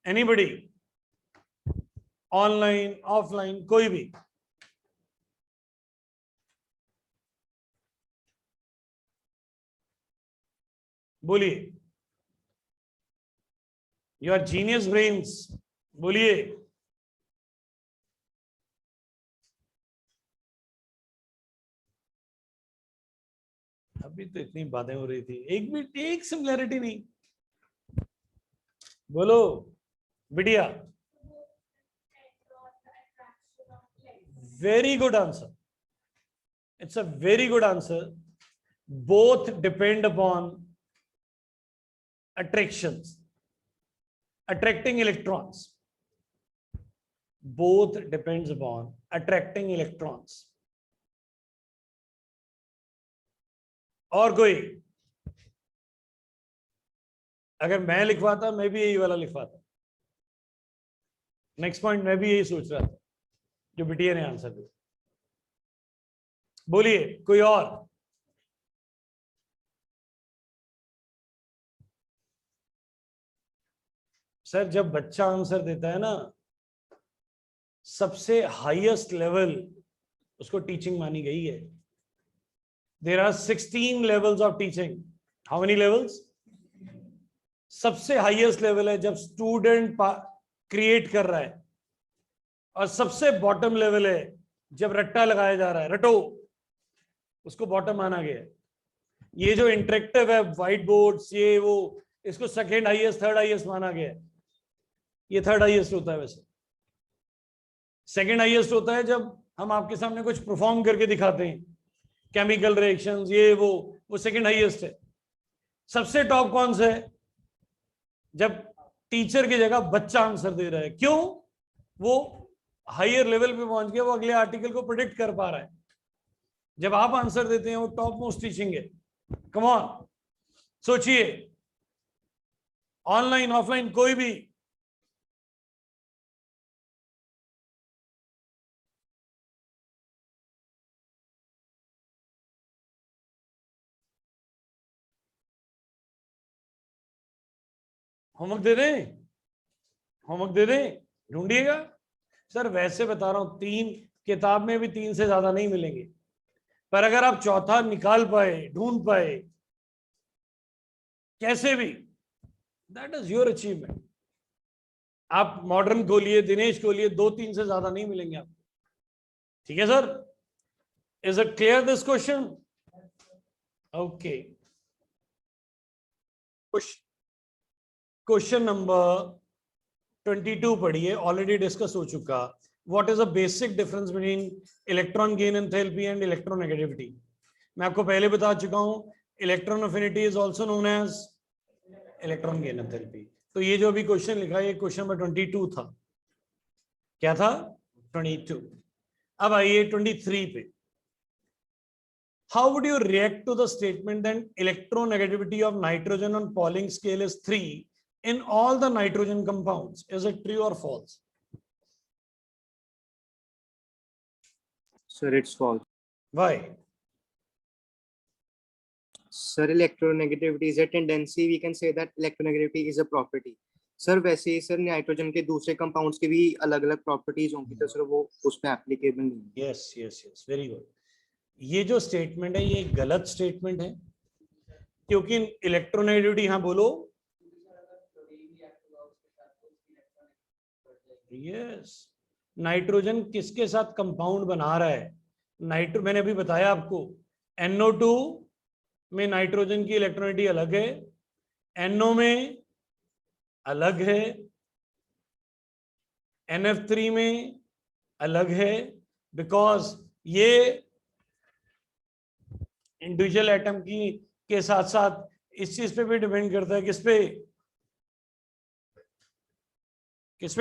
एनीबडी? ऑनलाइन ऑफलाइन कोई भी? बोलिए, योर जीनियस ब्रेन्स, बोलिए। अभी तो इतनी बातें हो रही थी, एक सिमिलैरिटी नहीं। बोलो बिटिया। Very good answer, it's a very good answer. Both depend upon attractions, attracting electrons. Both depends upon attracting electrons. और कोई? अगर मैं लिखवाता, मैं भी यही वाला लिखवाता। नेक्स्ट पॉइंट मैं भी यही सोच रहा था जो बिटिया ने आंसर दिया। बोलिए कोई और? सर जब बच्चा आंसर देता है ना, सबसे हाईएस्ट लेवल उसको टीचिंग मानी गई है। There are 16 levels of teaching. How many levels? सबसे हाईएस्ट लेवल है जब स्टूडेंट क्रिएट कर रहा है, और सबसे बॉटम लेवल है जब रट्टा लगाया जा रहा है, रटो, उसको बॉटम माना गया है। ये जो इंटरेक्टिव है, व्हाइट बोर्ड्स, ये वो, इसको सेकेंड हाईएस्ट, थर्ड हाईएस्ट माना गया है। ये थर्ड हाईएस्ट होता है। वैसे सेकेंड हाईएस्ट होता है जब हम आपके सामने कुछ परफॉर्म करके दिखाते हैं, केमिकल रिएक्शंस, ये वो सेकेंड हाईएस्ट है। सबसे टॉप कौन सा है? जब टीचर की जगह बच्चा आंसर दे रहा है। क्यों? वो हायर लेवल पे पहुंच गया, वो अगले आर्टिकल को प्रेडिक्ट कर पा रहा है। जब आप आंसर देते हैं, वो टॉप मोस्ट टीचिंग है। कम ऑन, सोचिए, ऑनलाइन ऑफलाइन कोई भी। होमवर्क दे दें? होमवर्क दे दें? ढूंढिएगा। सर वैसे बता रहा हूं, 3 किताब में भी 3 से ज्यादा नहीं मिलेंगे, पर अगर आप चौथा निकाल पाए, ढूंढ पाए, कैसे भी, दैट इज योर अचीवमेंट। आप मॉडर्न खोलिए, दिनेश खोलिए, 2-3 से ज्यादा नहीं मिलेंगे आपको। ठीक है sir, is it clear this question? Okay, question number 22 पढ़िए, ऑलरेडी डिस्कस हो चुका। What is a basic difference between electron gain enthalpy and electronegativity? मैं आपको पहले बता चुका हूं, electron affinity is also known as electron gain enthalpy. तो ये जो अभी क्वेश्चन लिखा है, ये क्वेश्चन नंबर 22 था। क्या था? 22। अब आइए 23 पे। How would you react to the statement that electronegativity of nitrogen on Pauling scale is 3 in all the nitrogen compounds? Is it true or false? Sir, it's false. Why? Sir, electronegativity is a tendency. We can say that electronegativity is a property. Sir वैसे ही सर नाइट्रोजन के दूसरे कंपाउंड्स की भी अलग अलग प्रॉपर्टीज होंगी, तो सर वो उस पे एप्लीकेबल नहीं है। Yes, yes, yes. Very good. ये जो स्टेटमेंट है, ये गलत स्टेटमेंट है, क्योंकि इलेक्ट्रोनेगेटिविटी, हाँ बोलो। यस, नाइट्रोजन किसके साथ कंपाउंड बना रहा है? मैंने अभी बताया आपको, NO2 में नाइट्रोजन की इलेक्ट्रोनेगेटिविटी अलग है, NO में अलग है, NF3 में अलग है, बिकॉज ये इंडिविजुअल एटम की के साथ साथ इस चीज पे भी डिपेंड करता है। किस पे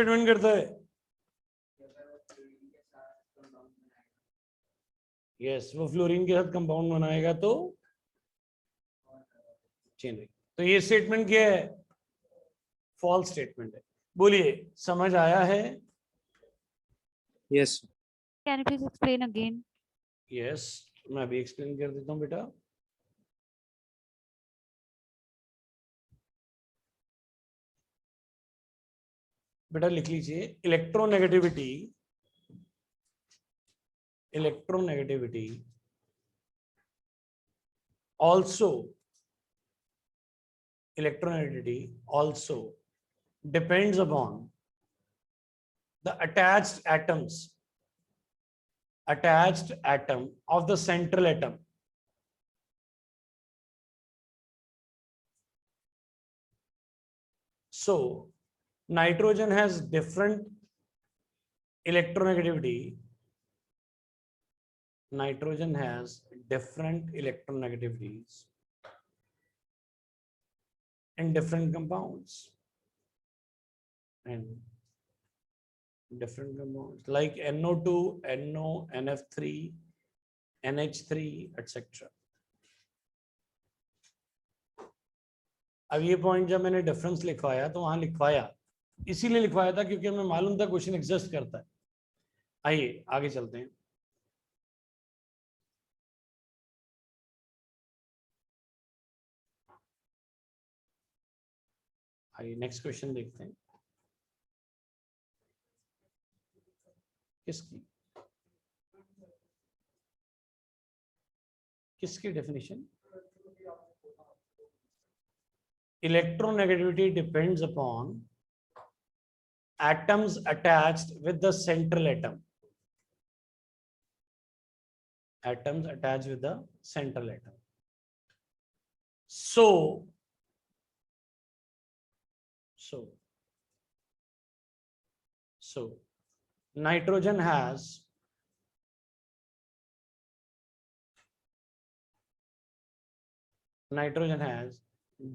डिपेंड करता है? यस, वो फ्लोरीन के साथ कंपाउंड बनाएगा तो चेन रहेगी। तो ये स्टेटमेंट क्या है? फॉल्स स्टेटमेंट है। बोलिए, समझ आया है? Yes. Can you please explain again? Yes, मैं अभी एक्सप्लेन कर देता हूं बेटा। बेटा लिख लीजिए, electronegativity also depends upon the attached atom of the central atom. So nitrogen has different electronegativities in different compounds, like NO2, NO, NF3, NH3, etc. अब ये पॉइंट जब मैंने डिफरेंस लिखवाया तो वहां लिखवाया, इसीलिए लिखवाया था क्योंकि हमें मालूम था क्वेश्चन एग्जिस्ट करता है। आइए आगे चलते हैं। आइए नेक्स्ट क्वेश्चन देखते हैं। किसकी definition? Electronegativity depends upon atoms attached with the central atom. So nitrogen has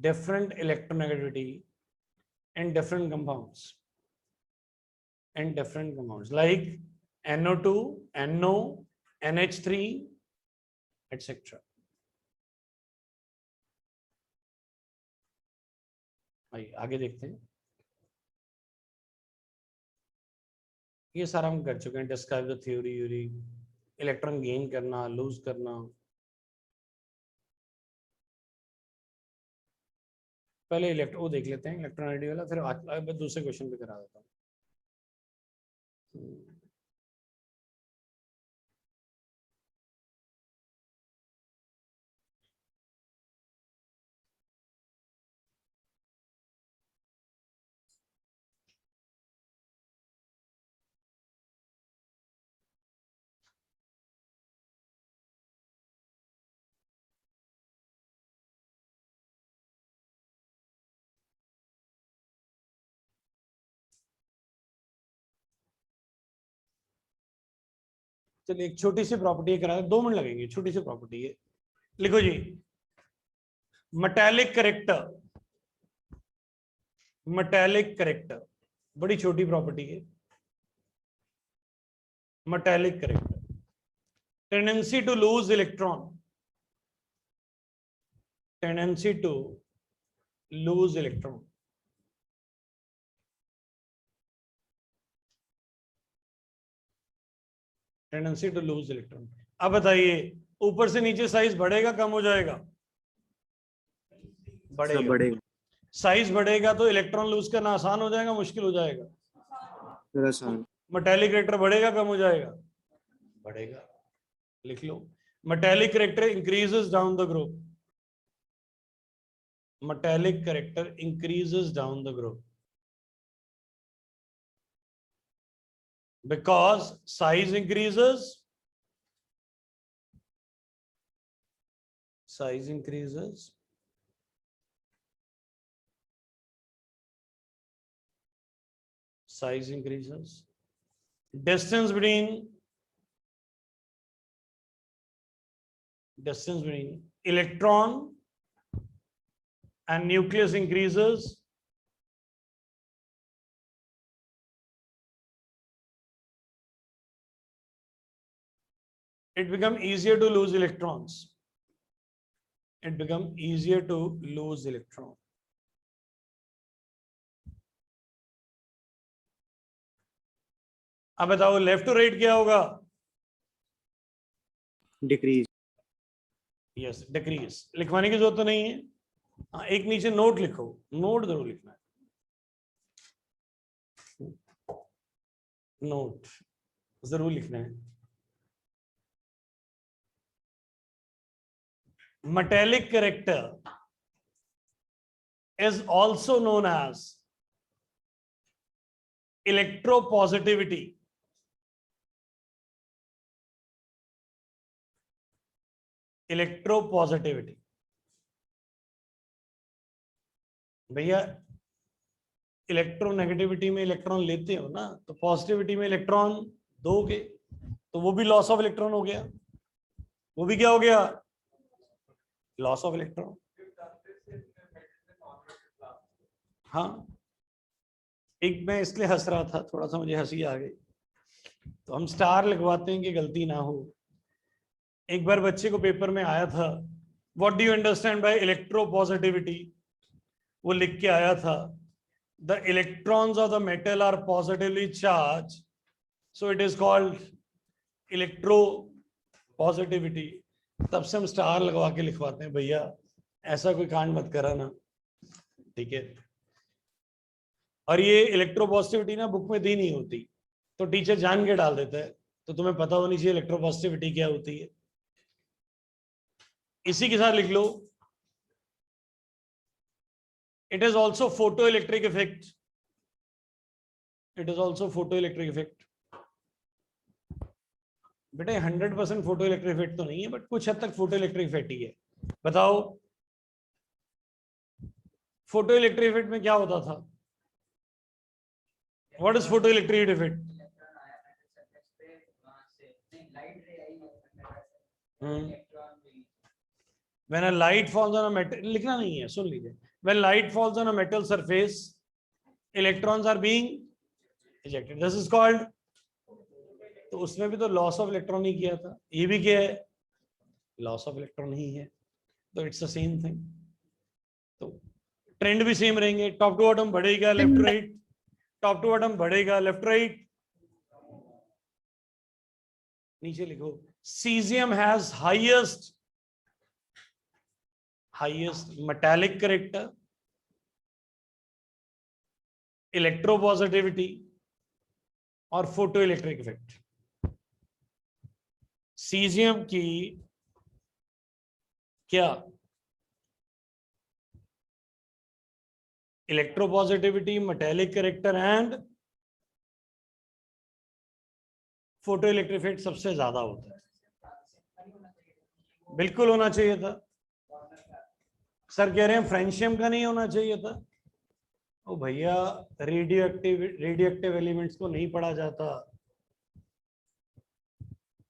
different electronegativity in different compounds, like NO2, NO, NH3, etc. आइए आगे देखते हैं। ये सारा हम कर चुके हैं, describe the theory, electron gain करना, लूज करना। पहले वो देख लेते हैं इलेक्ट्रोनेगेटिव वाला, फिर दूसरे क्वेश्चन पे करा देता हूँ। चलिए एक छोटी सी प्रॉपर्टी करा, 2 मिनट लगेंगे, छोटी सी प्रॉपर्टी है, लिखो जी। मेटालिक करेक्टर, मेटालिक करेक्टर बड़ी छोटी प्रॉपर्टी है। Metallic character, tendency to lose electron, tendency to lose electron, tendency to lose electron. अब बताइए ऊपर से नीचे साइज बढ़ेगा कम हो जाएगा? सर बढ़ेगा। बढ़ेगा। साइज बढ़ेगा तो इलेक्ट्रॉन लूज करना आसान हो जाएगा मुश्किल हो जाएगा? सर आसान। मेटालिक करेक्टर बढ़ेगा कम हो जाएगा? बढ़ेगा। लिख लो, metallic character increases down the group, metallic character increases down the group because size increases, size increases, size increases, distance between electron and nucleus increases, it become easier to lose electrons, it become easier to lose electron. अब बताओ लेफ्ट टू राइट क्या होगा? डिक्रीज। Yes, decrease. लिखवाने की जरूरत तो नहीं है। हाँ, एक नीचे नोट लिखो, नोट जरूर लिखना है, नोट जरूर लिखना है। Metallic character is also known as electropositivity. Electropositivity, भैया इलेक्ट्रोनेगेटिविटी में इलेक्ट्रॉन लेते हो ना, तो पॉजिटिविटी में इलेक्ट्रॉन दोगे, तो वो भी लॉस ऑफ इलेक्ट्रॉन हो गया, वो भी क्या हो गया? Loss of electron. हाँ, एक मैं इसलिए हंस रहा था, थोड़ा सा मुझे हंसी आ गई, तो हम स्टार लिखवाते हैं कि गलती ना हो। एक बार बच्चे को पेपर में आया था, what do you understand by electropositivity, वो लिख के आया था the electrons of the metal are positively charge, so it is called electropositivity. तब से हम स्टार लगवा के लिखवाते हैं, भैया ऐसा कोई कांड मत करा ना, ठीक है। और ये इलेक्ट्रोपॉजिटिविटी ना बुक में दी नहीं होती, तो टीचर जान के डाल देता है, तो तुम्हें पता होनी चाहिए इलेक्ट्रोपॉजिटिविटी क्या होती है। इसी के साथ लिख लो, it is also photoelectric effect, it is also photoelectric effect. बेटा 100% फोटो इलेक्ट्रिक इफेक्ट तो नहीं है, बट कुछ हद तक फोटो इलेक्ट्रिक इफेक्ट ही है। बताओ फोटो इलेक्ट्रिक इफेक्ट में क्या होता था? What is photo electric effect? When a light falls on a metal, लिखना नहीं है, सुन लीजिए। When light falls on a metal surface, electrons are being ejected. This is called, तो उसमें भी तो लॉस ऑफ इलेक्ट्रॉन ही किया था, ये भी क्या है? लॉस ऑफ इलेक्ट्रॉन ही है, तो इट्स द सेम थिंग। तो ट्रेंड भी सेम रहेंगे, टॉप टू बॉटम बढ़ेगा, left right, top to bottom बढ़ेगा, लेफ्ट राइट। नीचे लिखो, caesium has highest metallic character, electropositivity और photoelectric effect। सीजियम की क्या? Electropositivity, metallic character and photoelectric effect सबसे ज्यादा होता है। बिल्कुल होना चाहिए था। सर कह रहे हैं फ्रेंशियम का नहीं होना चाहिए था। ओ भैया, रेडियो एक्टिव एलिमेंट्स को नहीं पढ़ा जाता।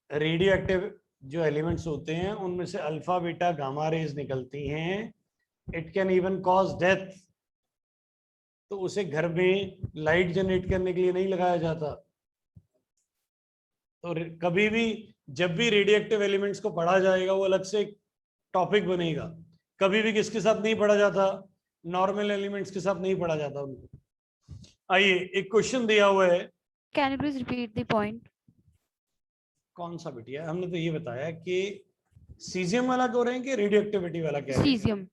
रेडियो एक्टिव जो एलिमेंट्स होते हैं उनमें से अल्फा बीटा गामा रेज निकलती हैं, it can even cause death. तो उसे घर में लाइट जनरेट करने के लिए नहीं लगाया जाता। तो कभी भी जब भी रेडियो एक्टिव एलिमेंट्स को पढ़ा जाएगा वो अलग से टॉपिक बनेगा। कभी भी किसके साथ नहीं पढ़ा जाता, नॉर्मल एलिमेंट्स के साथ नहीं पढ़ा जाता उनको। आइए एक क्वेश्चन दिया हुआ है, Can you please repeat the point? कौन सा बिटिया? हमने तो ये बताया कि सीजियम वाला कह रहे हैं कि रेडियो एक्टिविटी वाला कह रहे हैं? Cesium.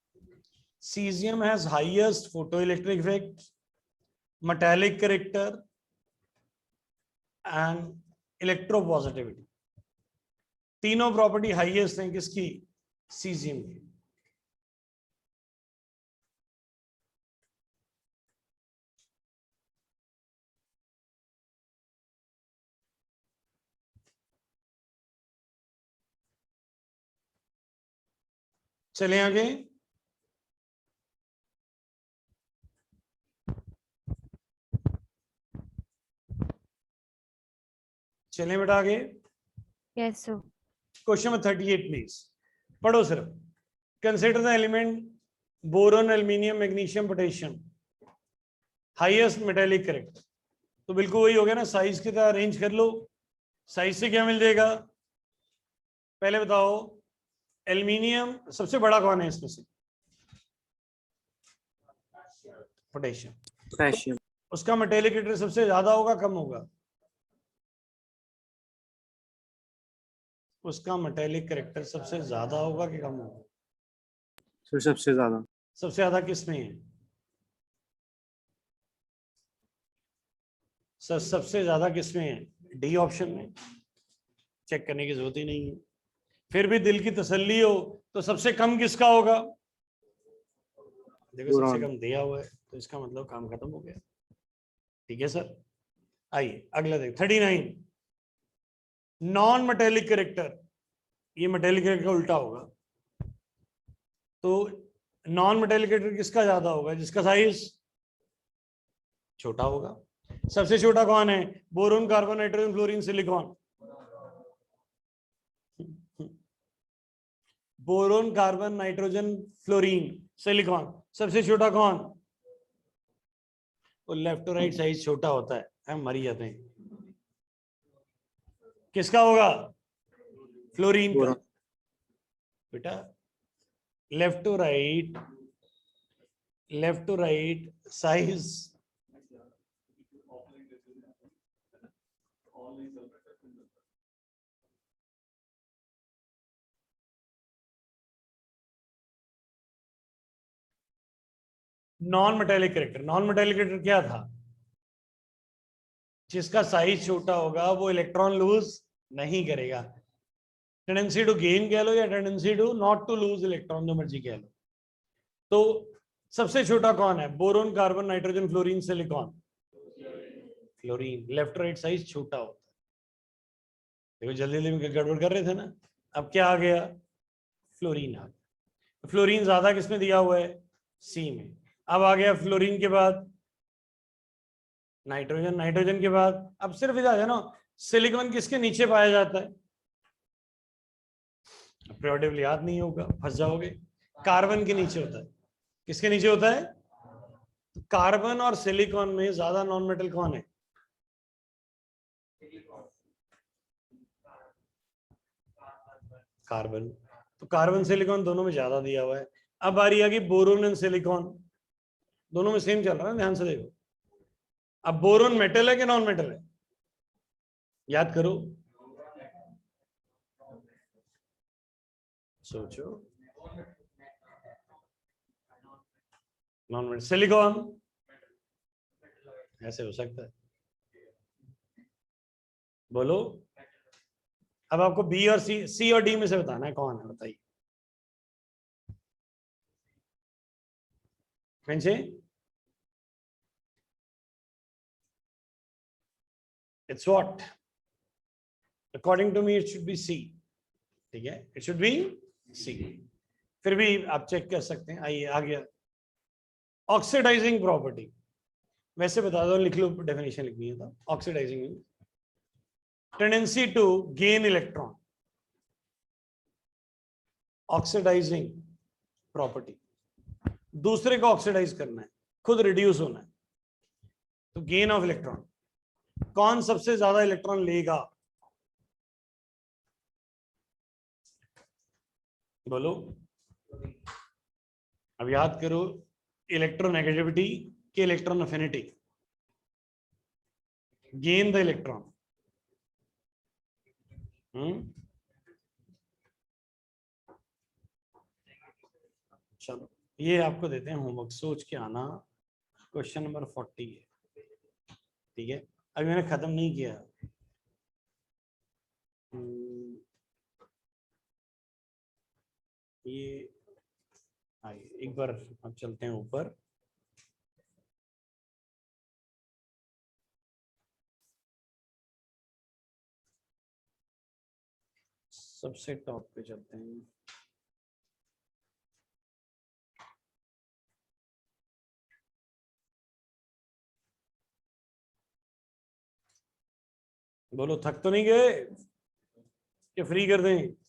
Cesium has highest photoelectric effect, metallic character and electropositivity। तीनों प्रॉपर्टी हाईएस्ट हैं किसकी? सीजियम की। चले आगे। चलें बेटा आगे। Yes, sir. Question number 38 please पढ़ो सिर्फ। Consider the element boron aluminium magnesium potassium highest metallic correct. तो बिल्कुल वही हो गया ना, साइज की तरह अरेंज कर लो। साइज से क्या मिल जाएगा? पहले बताओ एल्यूमिनियम सबसे बड़ा कौन है इसमें से? पोटेशियम। पोटेशियम। उसका मेटेलिक करेक्टर सबसे ज्यादा होगा कम होगा? उसका मेटेलिक करेक्टर सबसे ज्यादा होगा कि कम होगा? सर सबसे ज्यादा। सबसे ज्यादा किस में है सर? सबसे ज्यादा किस में है? डी ऑप्शन में। चेक करने की जरूरत ही नहीं है। फिर भी दिल की तसल्ली हो तो सबसे कम किसका होगा? देखो सबसे कम दिया हुआ है तो इसका मतलब काम खत्म हो गया। ठीक है सर। आइए अगला देख 39 नॉन मेटेलिक करेक्टर। ये मेटेलिक करेक्टर का उल्टा होगा। तो नॉन मेटेलिक करेक्टर किसका ज्यादा होगा? जिसका साइज छोटा होगा। सबसे छोटा कौन है? Boron carbon nitrogen fluorine silicon. Boron carbon nitrogen fluorine silicon सबसे छोटा कौन? वो लेफ्ट और राइट साइज छोटा होता है, हम मर जाते हैं। किसका होगा? फ्लोरीन का। बेटा left to right size non metallic character. Non metallic character क्या था? जिसका साइज छोटा होगा वो इलेक्ट्रॉन लूज नहीं करेगा। टेंडेंसी टू गेन कह लो या tendency to not to lose electron, जो मर्जी कह लो। तो सबसे छोटा कौन है? Boron carbon nitrogen fluorine silicon. Fluorine. Left right size छोटा होता है। देखो जल्दी जल्दी में गड़बड़ कर रहे थे ना। अब क्या आ गया? फ्लोरीन आ गया। फ्लोरीन ज्यादा किसमें दिया हुआ है? सी में। अब आ गया फ्लोरीन के बाद नाइट्रोजन, नाइट्रोजन के बाद अब सिर्फ इधर है ना, सिलिकॉन किसके नीचे पाया जाता है? प्रियोडिवली याद नहीं होगा, फंस जाओगे। कार्बन के नीचे होता है। किसके नीचे होता है? कार्बन और सिलिकॉन में ज्यादा नॉन मेटल कौन है? कार्बन। तो कार्बन सिलिकॉन दोनों में ज्यादा दिया हुआ है। अब बारी आ गई बोरोन एंड सिलिकॉन। दोनों में सेम चल रहा है, ध्यान से देखो। अब बोरोन मेटल है कि नॉन मेटल है? याद करो, सोचो। Non metal. सिलिकॉन ऐसे हो सकता है, बोलो। अब आपको बी और सी और डी में से बताना है कौन है, बताइए। It's what? According to me, it should be C. ठीक है, it should be C. फिर भी आप चेक कर सकते हैं। आइए आ गया ऑक्सीडाइजिंग प्रॉपर्टी। वैसे बता दो, लिख लो, डेफिनेशन लिखनी है तो oxidizing tendency to gain electron, oxidizing property, दूसरे को ऑक्सीडाइज करना है, खुद रिड्यूस होना है, तो गेन ऑफ इलेक्ट्रॉन। कौन सबसे ज्यादा इलेक्ट्रॉन लेगा, बोलो। अब याद करो, इलेक्ट्रोनेगेटिविटी के electron affinity, gain the electron. चलो ये आपको देते हैं होमवर्क, सोच के आना। क्वेश्चन नंबर 40 है, ठीक है। अभी मैंने खत्म नहीं किया। ये आइए एक बार अब चलते हैं ऊपर। सबसे टॉप पे चलते हैं। बोलो, थक तो नहीं गए कि फ्री कर दें?